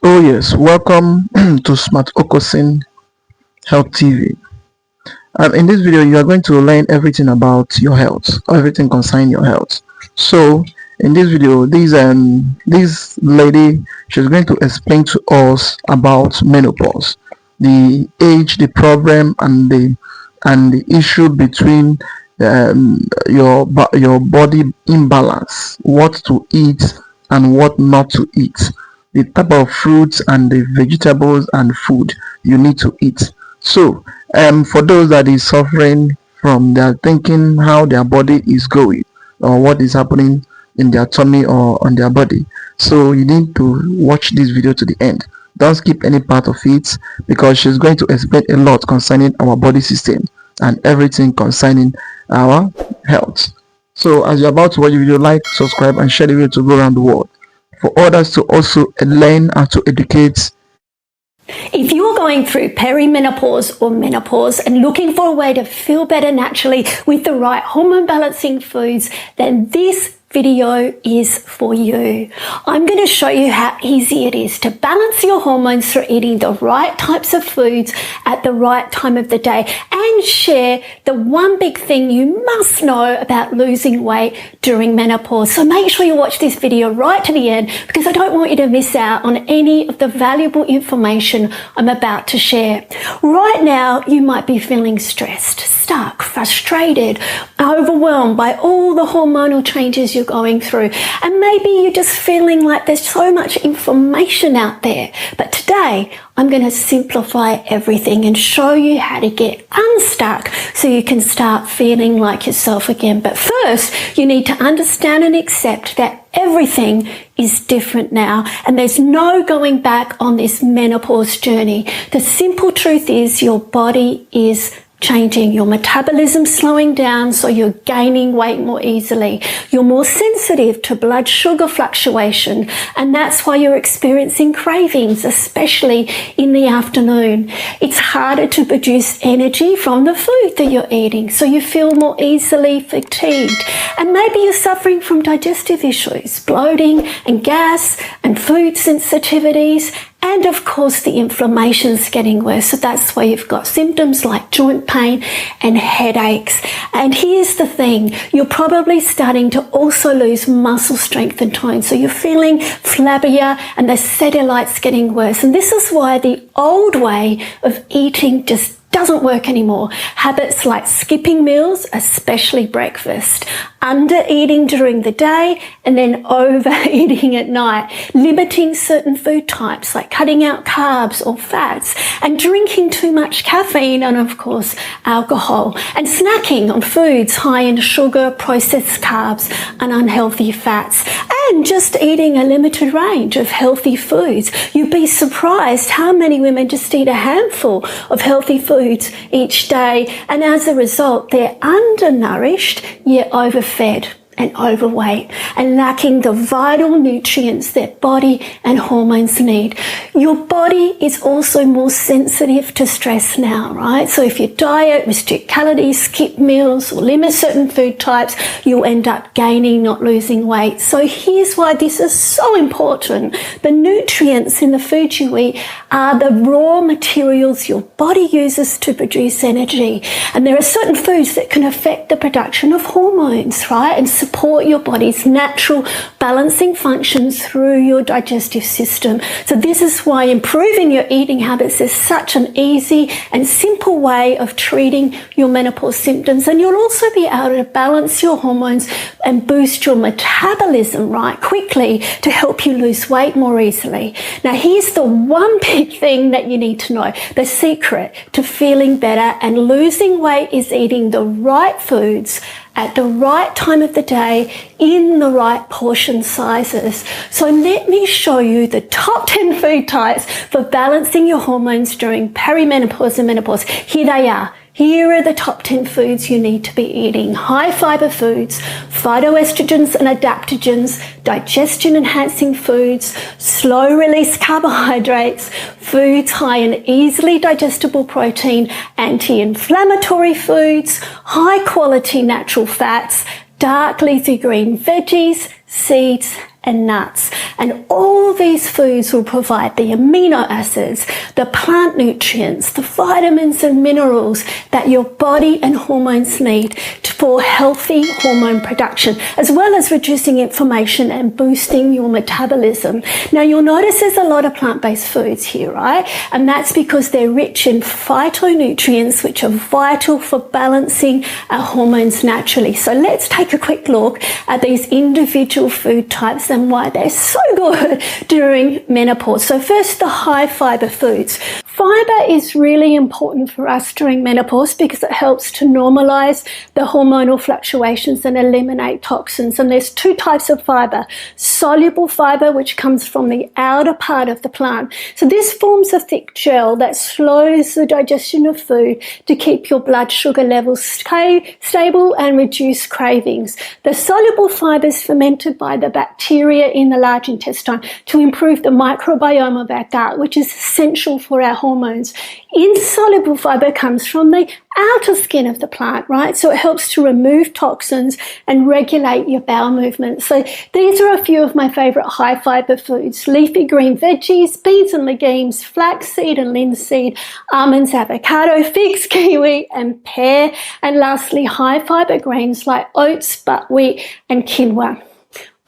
Oh yes, welcome to Smart Okosin Health TV. And in this video, you are going to learn everything about your health, everything concerning your health. So, in this video, this lady, she's going to explain to us about menopause, the age, the problem, and the issue between your body imbalance, what to eat and what not to eat, the type of fruits and the vegetables and food you need to eat. So, for those that is suffering from their thinking how their body is going or what is happening in their tummy or on their body, so you need to watch this video to the end. Don't skip any part of it because she's going to explain a lot concerning our body system and everything concerning our health. So as you're about to watch the video, like, subscribe, and share the video to go around the world for others to also learn and to educate. If you're going through perimenopause or menopause and looking for a way to feel better naturally with the right hormone balancing foods, then this video is for you. I'm going to show you how easy it is to balance your hormones through eating the right types of foods at the right time of the day and share the one big thing you must know about losing weight during menopause. So make sure you watch this video right to the end because I don't want you to miss out on any of the valuable information I'm about to share. Right now, you might be feeling stressed, stuck, frustrated, overwhelmed by all the hormonal changes you're going through. And maybe you're just feeling like there's so much information out there. But today, I'm going to simplify everything and show you how to get unstuck so you can start feeling like yourself again. But first, you need to understand and accept that everything is different now and there's no going back on this menopause journey. The simple truth is your body is changing, your metabolism slowing down, so you're gaining weight more easily. You're more sensitive to blood sugar fluctuation, and that's why you're experiencing cravings, especially in the afternoon. It's harder to produce energy from the food that you're eating, so you feel more easily fatigued. And maybe you're suffering from digestive issues, bloating and gas and food sensitivities. And of course, the inflammation's getting worse. So that's why you've got symptoms like joint pain and headaches. And here's the thing, you're probably starting to also lose muscle strength and tone. So you're feeling flabbier and the cellulite's getting worse. And this is why the old way of eating just doesn't work anymore. Habits like skipping meals, especially breakfast, under eating during the day and then overeating at night, limiting certain food types like cutting out carbs or fats, and drinking too much caffeine and of course alcohol, and snacking on foods high in sugar, processed carbs and unhealthy fats, and just eating a limited range of healthy foods. You'd be surprised how many women just eat a handful of healthy foods each day, and as a result they're undernourished yet overfed and overweight and lacking the vital nutrients that body and hormones need. Your body is also more sensitive to stress now, right? So if you diet, restrict calories, skip meals, or limit certain food types, you'll end up gaining, not losing weight. So here's why this is so important. The nutrients in the food you eat are the raw materials your body uses to produce energy. And there are certain foods that can affect the production of hormones, right? And support your body's natural balancing functions through your digestive system. So this is why improving your eating habits is such an easy and simple way of treating your menopause symptoms. And you'll also be able to balance your hormones and boost your metabolism right quickly to help you lose weight more easily. Now here's the one big thing that you need to know. The secret to feeling better and losing weight is eating the right foods at the right time of the day in the right portion sizes. So let me show you the top 10 food types for balancing your hormones during perimenopause and menopause. Here they are. Here are the top 10 foods you need to be eating. High fiber foods, phytoestrogens and adaptogens, digestion enhancing foods, slow release carbohydrates, foods high in easily digestible protein, anti-inflammatory foods, high quality natural fats, dark leafy green veggies, seeds and nuts. And all these foods will provide the amino acids, the plant nutrients, the vitamins and minerals that your body and hormones need for healthy hormone production, as well as reducing inflammation and boosting your metabolism. Now, you'll notice there's a lot of plant-based foods here, right? And that's because they're rich in phytonutrients, which are vital for balancing our hormones naturally. So let's take a quick look at these individual food types and why they're so good during menopause. So first, the high fiber foods. Fiber is really important for us during menopause because it helps to normalize the hormonal fluctuations and eliminate toxins. And there's two types of fiber. Soluble fiber, which comes from the outer part of the plant. So this forms a thick gel that slows the digestion of food to keep your blood sugar levels stable and reduce cravings. The soluble fiber is fermented by the bacteria in the large intestine to improve the microbiome of our gut, which is essential for our hormones. Insoluble fiber comes from the outer skin of the plant, right? So it helps to remove toxins and regulate your bowel movement. So these are a few of my favorite high fiber foods: leafy green veggies, beans and legumes, flaxseed and linseed, almonds, avocado, figs, kiwi and pear. And lastly, high fiber grains like oats, buckwheat and quinoa.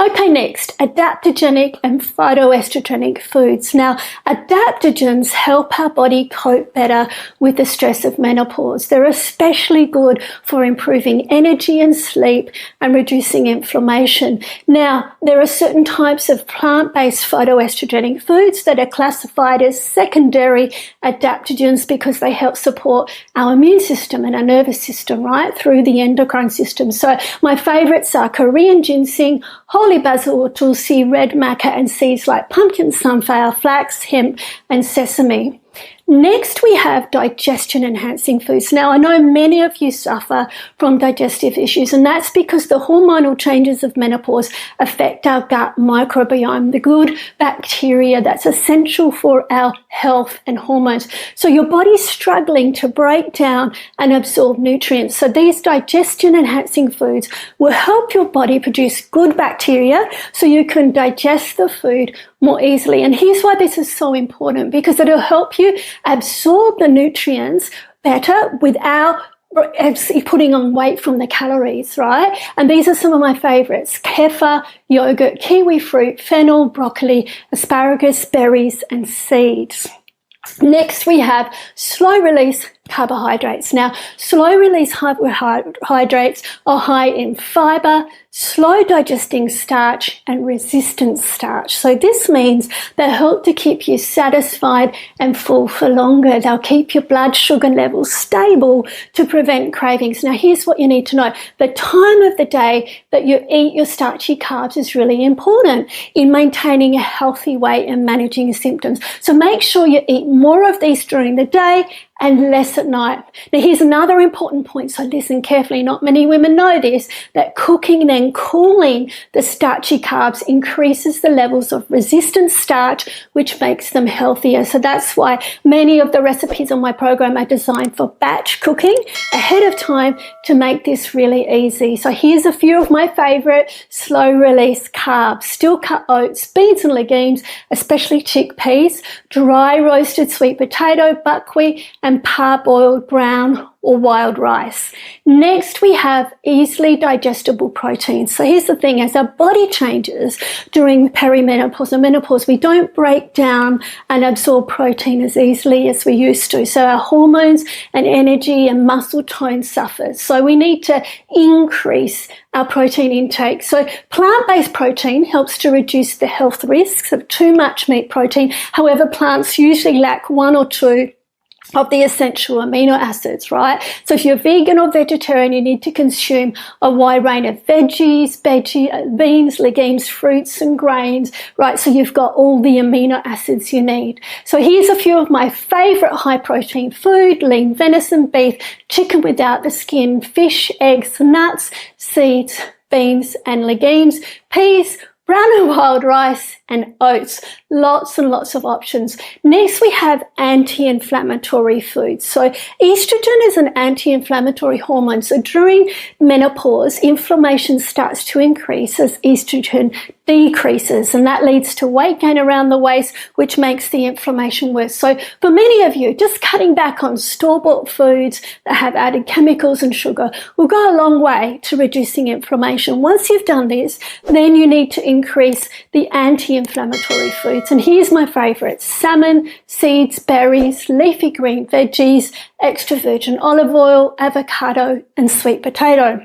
Okay, next, adaptogenic and phytoestrogenic foods. Now, adaptogens help our body cope better with the stress of menopause. They're especially good for improving energy and sleep and reducing inflammation. Now, there are certain types of plant-based phytoestrogenic foods that are classified as secondary adaptogens because they help support our immune system and our nervous system, right, through the endocrine system. So my favorites are Korean ginseng, holy basil, tulsi, red maca, and seeds like pumpkin, sunflower, flax, hemp, and sesame. Next, we have digestion-enhancing foods. Now, I know many of you suffer from digestive issues, and that's because the hormonal changes of menopause affect our gut microbiome, the good bacteria that's essential for our health and hormones. So your body's struggling to break down and absorb nutrients. So these digestion-enhancing foods will help your body produce good bacteria so you can digest the food more easily. And here's why this is so important, because it'll help you absorb the nutrients better without putting on weight from the calories, right? And these are some of my favorites: kefir, yogurt, kiwi fruit, fennel, broccoli, asparagus, berries, and seeds. Next, we have slow-release carbohydrates. Now, slow-release carbohydrates are high in fiber, slow-digesting starch, and resistant starch. So this means they help to keep you satisfied and full for longer. They'll keep your blood sugar levels stable to prevent cravings. Now, here's what you need to know. The time of the day that you eat your starchy carbs is really important in maintaining a healthy weight and managing your symptoms. So make sure you eat more of these during the day and less at night. Now, here's another important point, so listen carefully. Not many women know this, that cooking then cooling the starchy carbs increases the levels of resistant starch, which makes them healthier. So that's why many of the recipes on my program are designed for batch cooking ahead of time to make this really easy. So here's a few of my favorite slow-release carbs: steel-cut oats, beans and legumes, especially chickpeas, dry roasted sweet potato, buckwheat, and parboiled brown or wild rice. Next, we have easily digestible proteins. So here's the thing: as our body changes during perimenopause and menopause, we don't break down and absorb protein as easily as we used to. So our hormones and energy and muscle tone suffers. So we need to increase our protein intake. So plant-based protein helps to reduce the health risks of too much meat protein. However, plants usually lack one or two of the essential amino acids, right? So if you're vegan or vegetarian, you need to consume a wide range of veggies, beans, legumes, fruits and grains, right? So you've got all the amino acids you need. So here's a few of my favorite high protein food: lean venison, beef, chicken without the skin, fish, eggs, nuts, seeds, beans and legumes, peas, brown and wild rice, and oats. lots and lots of options. Next, we have anti-inflammatory foods. So estrogen is an anti-inflammatory hormone. So during menopause, inflammation starts to increase as estrogen decreases, and that leads to weight gain around the waist, which makes the inflammation worse. So for many of you, just cutting back on store-bought foods that have added chemicals and sugar will go a long way to reducing inflammation. Once you've done this, then you need to increase the anti-inflammatory foods. And here's my favorites: salmon, seeds, berries, leafy green veggies, extra virgin olive oil, avocado, and sweet potato.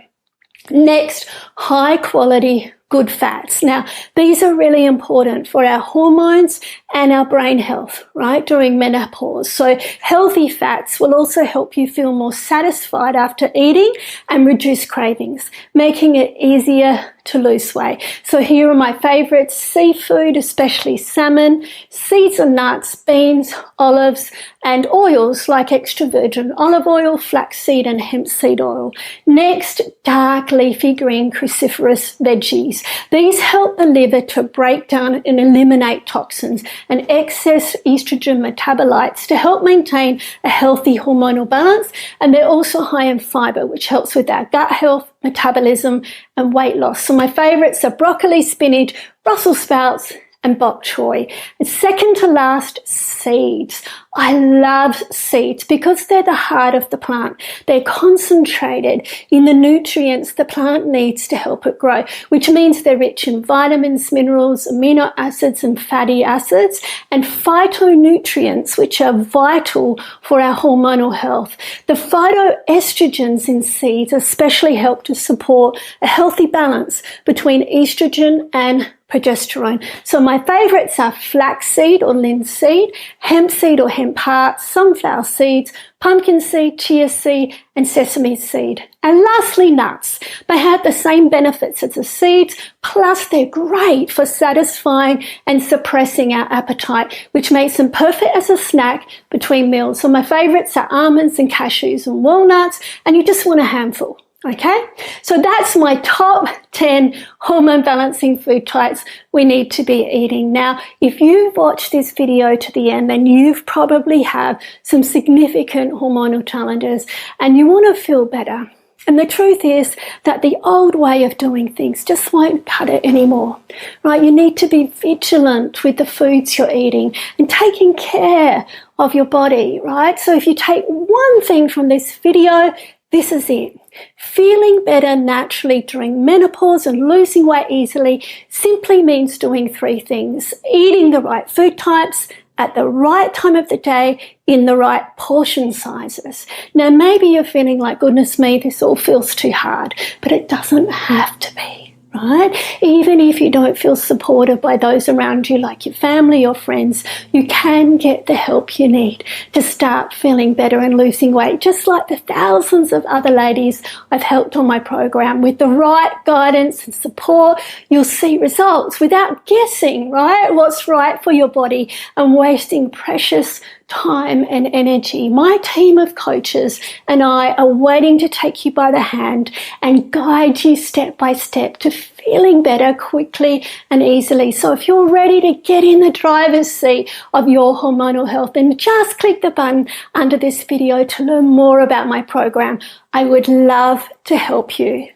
Next, high quality good fats. Now, these are really important for our hormones and our brain health, right, during menopause. So healthy fats will also help you feel more satisfied after eating and reduce cravings, making it easier to lose weight. So here are my favorites: seafood, especially salmon, seeds and nuts, beans, olives, and oils like extra virgin olive oil, flaxseed, and hemp seed oil. Next, dark leafy green cruciferous veggies. These help the liver to break down and eliminate toxins and excess estrogen metabolites to help maintain a healthy hormonal balance. And they're also high in fiber, which helps with our gut health, metabolism, and weight loss. So my favorites are broccoli, spinach, Brussels sprouts, and bok choy. And second to last, seeds. I love seeds because they're the heart of the plant. They're concentrated in the nutrients the plant needs to help it grow, which means they're rich in vitamins, minerals, amino acids, and fatty acids, and phytonutrients, which are vital for our hormonal health. The phytoestrogens in seeds especially help to support a healthy balance between estrogen and progesterone. So my favorites are flaxseed or linseed, hemp seed or hemp heart, sunflower seeds, pumpkin seed, chia seed, and sesame seed. And lastly, nuts. They have the same benefits as the seeds, plus they're great for satisfying and suppressing our appetite, which makes them perfect as a snack between meals. So my favorites are almonds and cashews and walnuts, and you just want a handful. Okay, so that's my top 10 hormone balancing food types we need to be eating. Now, if you've watched this video to the end, then you've probably have some significant hormonal challenges and you want to feel better. And the truth is that the old way of doing things just won't cut it anymore, right? You need to be vigilant with the foods you're eating and taking care of your body, right? So if you take one thing from this video, this is it. Feeling better naturally during menopause and losing weight easily simply means doing three things: eating the right food types at the right time of the day in the right portion sizes. Now, maybe you're feeling like, goodness me, this all feels too hard, but it doesn't have to be. Right? Even if you don't feel supported by those around you, like your family or friends, you can get the help you need to start feeling better and losing weight, just like the thousands of other ladies I've helped on my program. With the right guidance and support, you'll see results without guessing, right, what's right for your body and wasting precious time and energy. My team of coaches and I are waiting to take you by the hand and guide you step by step to feeling better quickly and easily. So if you're ready to get in the driver's seat of your hormonal health, then just click the button under this video to learn more about my program. I would love to help you.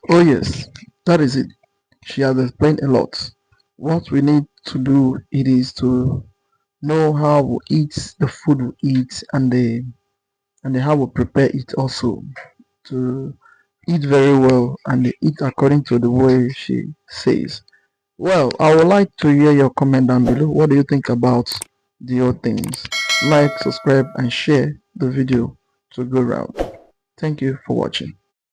Oh yes, that is it. She has explained a lot. What we need to do it is to know how we eat the food we eat and the how we prepare it also, to eat very well and eat according to the way she says. Well, I would like to hear your comment down below. What do you think about the whole things? Like, subscribe, and share the video to go round. Thank you for watching.